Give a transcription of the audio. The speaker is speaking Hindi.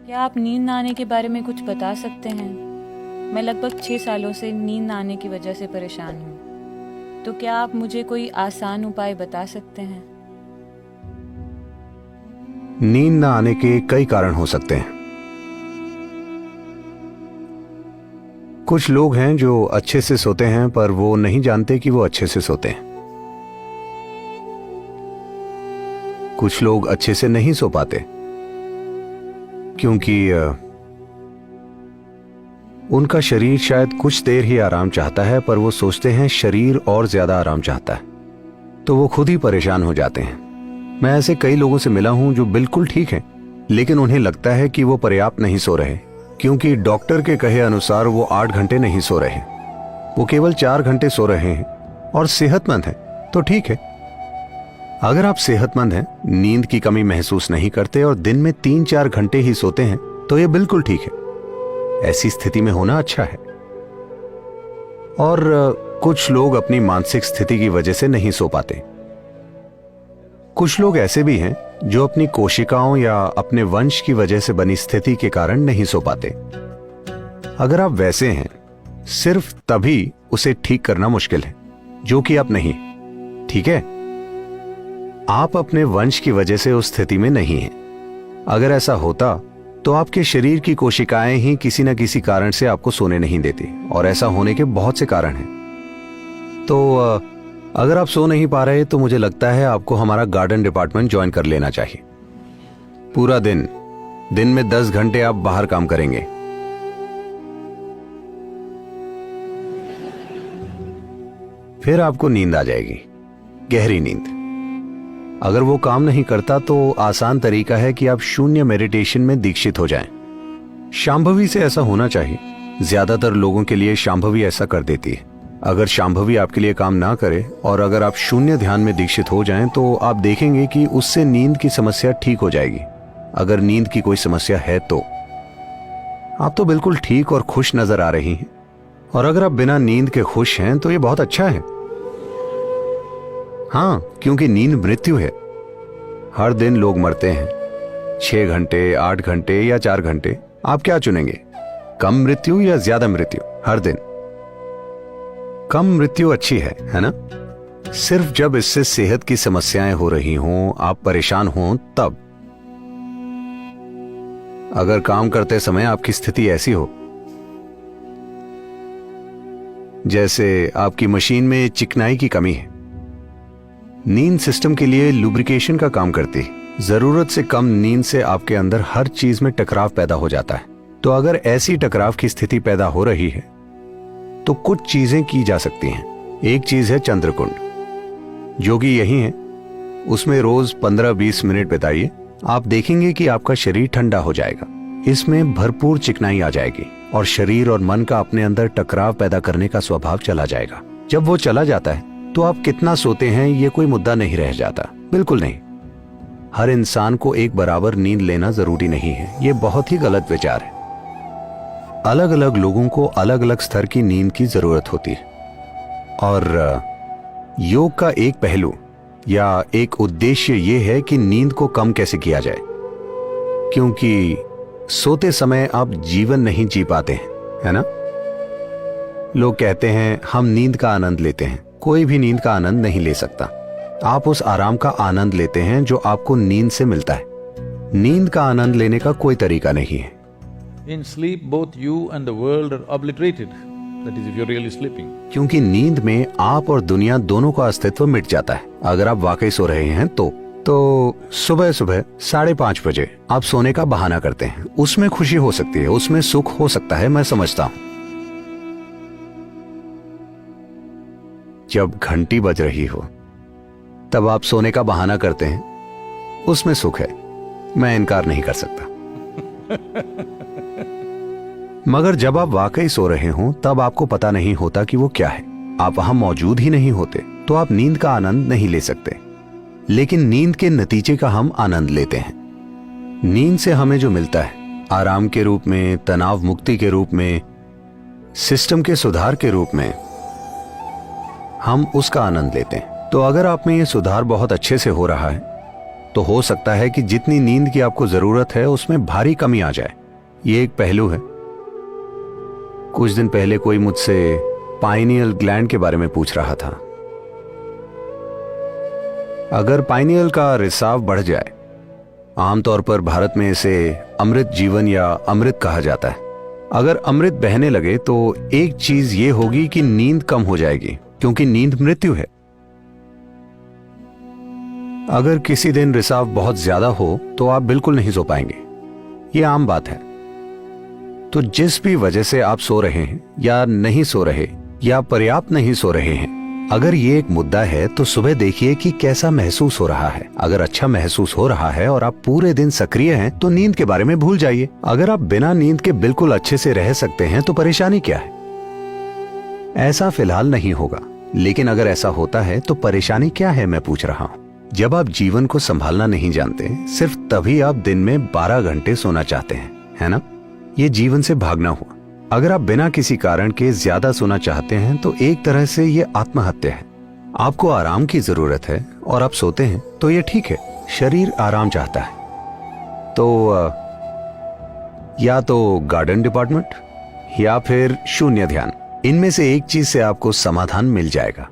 क्या आप नींद ना आने के बारे में कुछ बता सकते हैं? मैं लगभग 6 सालों से नींद ना आने की वजह से परेशान हूँ। तो क्या आप मुझे कोई आसान उपाय बता सकते हैं? नींद न आने के कई कारण हो सकते हैं। कुछ लोग हैं जो अच्छे से सोते हैं पर वो नहीं जानते कि वो अच्छे से सोते हैं। कुछ लोग अच्छे से नहीं सो पाते क्योंकि उनका शरीर शायद कुछ देर ही आराम चाहता है, पर वो सोचते हैं शरीर और ज्यादा आराम चाहता है, तो वो खुद ही परेशान हो जाते हैं। मैं ऐसे कई लोगों से मिला हूं जो बिल्कुल ठीक हैं, लेकिन उन्हें लगता है कि वो पर्याप्त नहीं सो रहे, क्योंकि डॉक्टर के कहे अनुसार वो 8 घंटे नहीं सो रहे। वो केवल 4 घंटे सो रहे हैं और सेहतमंद हैं, तो ठीक है। अगर आप सेहतमंद हैं, नींद की कमी महसूस नहीं करते और दिन में 3-4 घंटे ही सोते हैं, तो ये बिल्कुल ठीक है। ऐसी स्थिति में होना अच्छा है। और कुछ लोग अपनी मानसिक स्थिति की वजह से नहीं सो पाते। कुछ लोग ऐसे भी हैं जो अपनी कोशिकाओं या अपने वंश की वजह से बनी स्थिति के कारण नहीं सो पाते। अगर आप वैसे हैं, सिर्फ तभी उसे ठीक करना मुश्किल है, जो कि आप नहीं। ठीक है, आप अपने वंश की वजह से उस स्थिति में नहीं हैं। अगर ऐसा होता तो आपके शरीर की कोशिकाएं ही किसी न किसी कारण से आपको सोने नहीं देती, और ऐसा होने के बहुत से कारण हैं। तो अगर आप सो नहीं पा रहे तो मुझे लगता है आपको हमारा गार्डन डिपार्टमेंट ज्वाइन कर लेना चाहिए। पूरा दिन में 10 घंटे आप बाहर काम करेंगे। फिर आपको नींद आ जाएगी, गहरी नींद। अगर वो काम नहीं करता तो आसान तरीका है कि आप शून्य मेडिटेशन में दीक्षित हो जाएं। शांभवी से ऐसा होना चाहिए। ज्यादातर लोगों के लिए शांभवी ऐसा कर देती है। अगर शांभवी आपके लिए काम ना करे और अगर आप शून्य ध्यान में दीक्षित हो जाएं, तो आप देखेंगे कि उससे नींद की समस्या ठीक हो जाएगी। अगर नींद की कोई समस्या है तो आप तो बिल्कुल ठीक और खुश नजर आ रही हैं, और अगर आप बिना नींद के खुश हैं तो ये बहुत अच्छा है। हाँ, क्योंकि नींद मृत्यु है। हर दिन लोग मरते हैं, 6 घंटे, 8 घंटे या 4 घंटे। आप क्या चुनेंगे, कम मृत्यु या ज्यादा मृत्यु? हर दिन कम मृत्यु अच्छी है ना? सिर्फ जब इससे सेहत की समस्याएं हो रही हों, आप परेशान हों, तब। अगर काम करते समय आपकी स्थिति ऐसी हो जैसे आपकी मशीन में चिकनाई की कमी है, नींद सिस्टम के लिए लुब्रिकेशन का काम करती है। जरूरत से कम नींद से आपके अंदर हर चीज में टकराव पैदा हो जाता है। तो अगर ऐसी टकराव की स्थिति पैदा हो रही है तो कुछ चीजें की जा सकती हैं। एक चीज है चंद्रकुंड, जो कि यही है। उसमें रोज 15-20 मिनट बिताइए। आप देखेंगे कि आपका शरीर ठंडा हो जाएगा। इसमें भरपूर चिकनाई आ जाएगी और शरीर और मन का अपने अंदर टकराव पैदा करने का स्वभाव चला जाएगा। जब वो चला जाता है तो आप कितना सोते हैं ये कोई मुद्दा नहीं रह जाता। बिल्कुल नहीं। हर इंसान को एक बराबर नींद लेना जरूरी नहीं है। ये बहुत ही गलत विचार है। अलग अलग लोगों को अलग अलग स्तर की नींद की जरूरत होती है। और योग का एक पहलू या एक उद्देश्य ये है कि नींद को कम कैसे किया जाए, क्योंकि सोते समय आप जीवन नहीं जी पाते हैं, है ना? लोग कहते हैं हम नींद का आनंद लेते हैं। कोई भी नींद का आनंद नहीं ले सकता। आप उस आराम का आनंद लेते हैं जो आपको नींद से मिलता है। नींद का आनंद लेने का कोई तरीका नहीं है। In sleep, both you and the world are obliterated. That is, if you're really sleeping. क्योंकि नींद में आप और दुनिया दोनों का अस्तित्व मिट जाता है। अगर आप वाकई सो रहे हैं तो सुबह 5:30 बजे आप सोने का बहाना करते हैं। उसमें खुशी हो सकती है, उसमें सुख हो सकता है, मैं समझता हूं। जब घंटी बज रही हो तब आप सोने का बहाना करते हैं, उसमें सुख है, मैं इनकार नहीं कर सकता। मगर जब आप वाकई सो रहे हों तब आपको पता नहीं होता कि वो क्या है। आप वहां मौजूद ही नहीं होते, तो आप नींद का आनंद नहीं ले सकते। लेकिन नींद के नतीजे का हम आनंद लेते हैं। नींद से हमें जो मिलता है, आराम के रूप में, तनाव मुक्ति के रूप में, सिस्टम के सुधार के रूप में, हम उसका आनंद लेते हैं। तो अगर आप में ये सुधार बहुत अच्छे से हो रहा है तो हो सकता है कि जितनी नींद की आपको जरूरत है उसमें भारी कमी आ जाए। ये एक पहलू है। कुछ दिन पहले कोई मुझसे पाइनियल ग्लैंड के बारे में पूछ रहा था। अगर पाइनियल का रिसाव बढ़ जाए, आमतौर पर भारत में इसे अमृत जीवन या अमृत कहा जाता है, अगर अमृत बहने लगे तो एक चीज ये होगी कि नींद कम हो जाएगी, क्योंकि नींद मृत्यु है। अगर किसी दिन रिसाव बहुत ज्यादा हो तो आप बिल्कुल नहीं सो पाएंगे, ये आम बात है। तो जिस भी वजह से आप सो रहे हैं या नहीं सो रहे या पर्याप्त नहीं सो रहे हैं, अगर ये एक मुद्दा है तो सुबह देखिए कि कैसा महसूस हो रहा है। अगर अच्छा महसूस हो रहा है और आप पूरे दिन सक्रिय हैं तो नींद के बारे में भूल जाइए। अगर आप बिना नींद के बिल्कुल अच्छे से रह सकते हैं तो परेशानी क्या है? ऐसा फिलहाल नहीं होगा, लेकिन अगर ऐसा होता है तो परेशानी क्या है, मैं पूछ रहा हूं। जब आप जीवन को संभालना नहीं जानते, सिर्फ तभी आप दिन में 12 घंटे सोना चाहते हैं, है ना? ये जीवन से भागना हुआ। अगर आप बिना किसी कारण के ज्यादा सोना चाहते हैं तो एक तरह से ये आत्महत्या है। आपको आराम की जरूरत है और आप सोते हैं तो ये ठीक है। शरीर आराम चाहता है तो या तो गार्डन डिपार्टमेंट या फिर शून्य ध्यान, इनमें से एक चीज से आपको समाधान मिल जाएगा।